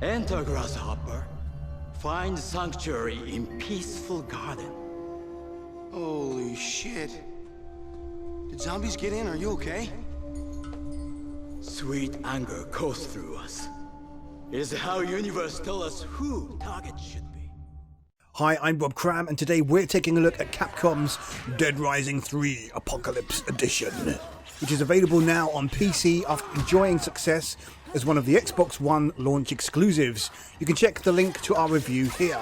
Enter, grasshopper. Find sanctuary in peaceful garden. Holy shit. Did zombies get in? Are you okay? Sweet anger goes through us. It is how universe tell us who target should be. Hi, I'm Rob Cram, and today we're taking a look at Capcom's Dead Rising 3 Apocalypse Edition, which is available now on PC after enjoying success as one of the Xbox One launch exclusives. You can check the link to our review here.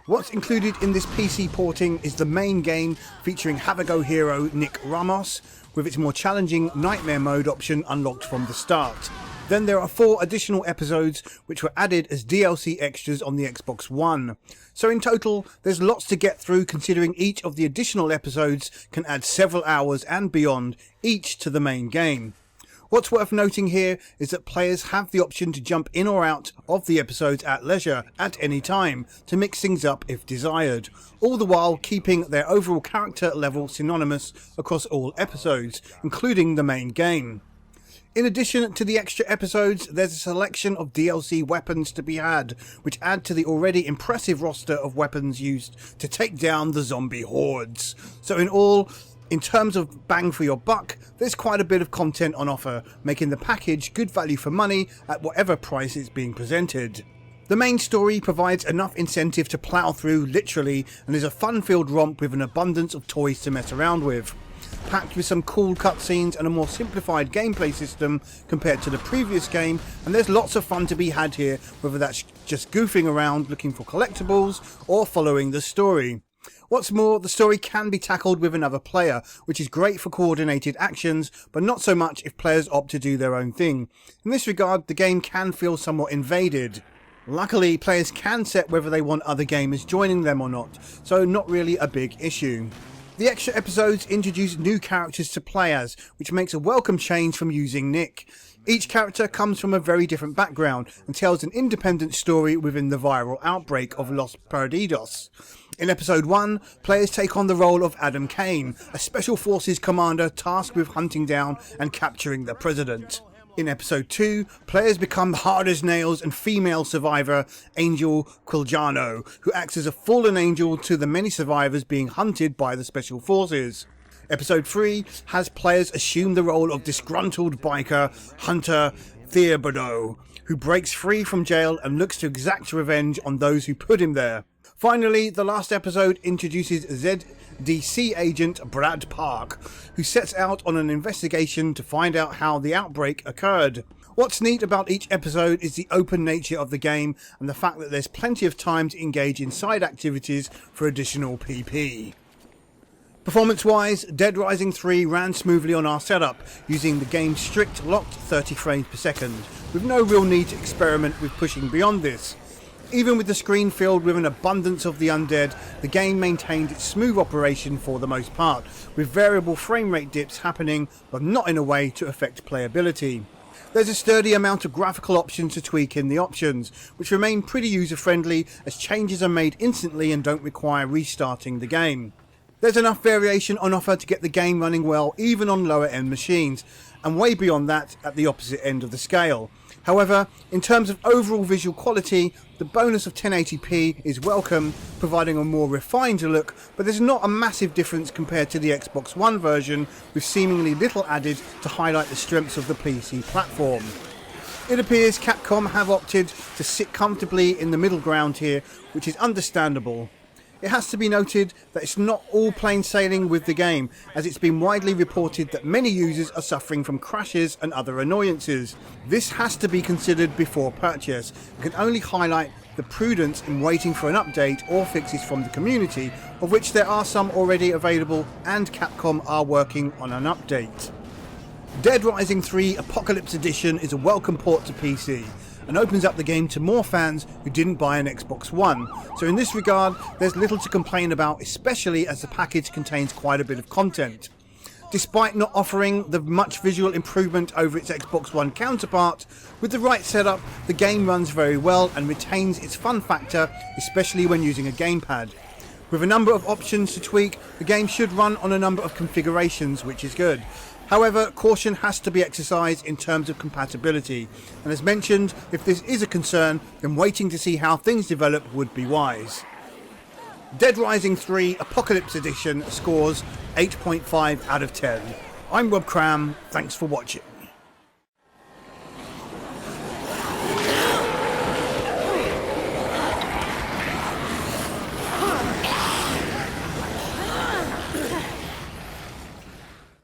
What's included in this PC porting is the main game featuring Have-A-Go hero Nick Ramos, with its more challenging Nightmare Mode option unlocked from the start. Then there are 4 additional episodes which were added as DLC extras on the Xbox One. So in total, there's lots to get through, considering each of the additional episodes can add several hours and beyond each to the main game. What's worth noting here is that players have the option to jump in or out of the episodes at leisure at any time to mix things up if desired, all the while keeping their overall character level synonymous across all episodes, including the main game. In addition to the extra episodes, there's a selection of DLC weapons to be had, which add to the already impressive roster of weapons used to take down the zombie hordes. So in all, in terms of bang for your buck, there's quite a bit of content on offer, making the package good value for money at whatever price it's being presented. The main story provides enough incentive to plough through, literally, and is a fun-filled romp with an abundance of toys to mess around with. Packed with some cool cutscenes and a more simplified gameplay system compared to the previous game, and there's lots of fun to be had here, whether that's just goofing around looking for collectibles or following the story. What's more, the story can be tackled with another player, which is great for coordinated actions, but not so much if players opt to do their own thing. In this regard, the game can feel somewhat invaded. Luckily, players can set whether they want other gamers joining them or not, so not really a big issue. The extra episodes introduce new characters to play as, which makes a welcome change from using Nick. Each character comes from a very different background and tells an independent story within the viral outbreak of Los Perdidos. In episode 1, players take on the role of Adam Kane, a special forces commander tasked with hunting down and capturing the president. In episode 2, players become hard as nails and female survivor Angel Quiljano, who acts as a fallen angel to the many survivors being hunted by the special forces. Episode 3 has players assume the role of disgruntled biker Hunter Thibodeau, who breaks free from jail and looks to exact revenge on those who put him there. Finally, the last episode introduces ZDC agent Brad Park, who sets out on an investigation to find out how the outbreak occurred. What's neat about each episode is the open nature of the game and the fact that there's plenty of time to engage in side activities for additional PP. Performance-wise, Dead Rising 3 ran smoothly on our setup, using the game's strict locked 30 frames per second, with no real need to experiment with pushing beyond this. Even with the screen filled with an abundance of the undead, the game maintained its smooth operation for the most part, with variable frame rate dips happening, but not in a way to affect playability. There's a sturdy amount of graphical options to tweak in the options, which remain pretty user-friendly as changes are made instantly and don't require restarting the game. There's enough variation on offer to get the game running well even on lower end machines, and way beyond that at the opposite end of the scale. However, in terms of overall visual quality, the bonus of 1080p is welcome, providing a more refined look, but there's not a massive difference compared to the Xbox One version, with seemingly little added to highlight the strengths of the PC platform. It appears Capcom have opted to sit comfortably in the middle ground here, which is understandable. It has to be noted that it's not all plain sailing with the game, as it's been widely reported that many users are suffering from crashes and other annoyances. This has to be considered before purchase, and can only highlight the prudence in waiting for an update or fixes from the community, of which there are some already available, and Capcom are working on an update. Dead Rising 3 Apocalypse Edition is a welcome port to PC, and opens up the game to more fans who didn't buy an Xbox One, so in this regard there's little to complain about, especially as the package contains quite a bit of content. Despite not offering the much visual improvement over its Xbox One counterpart, with the right setup the game runs very well and retains its fun factor, especially when using a gamepad. With a number of options to tweak, the game should run on a number of configurations, which is good. However, caution has to be exercised in terms of compatibility, and as mentioned, if this is a concern, then waiting to see how things develop would be wise. Dead Rising 3 Apocalypse Edition scores 8.5 out of 10. I'm Rob Cram, thanks for watching.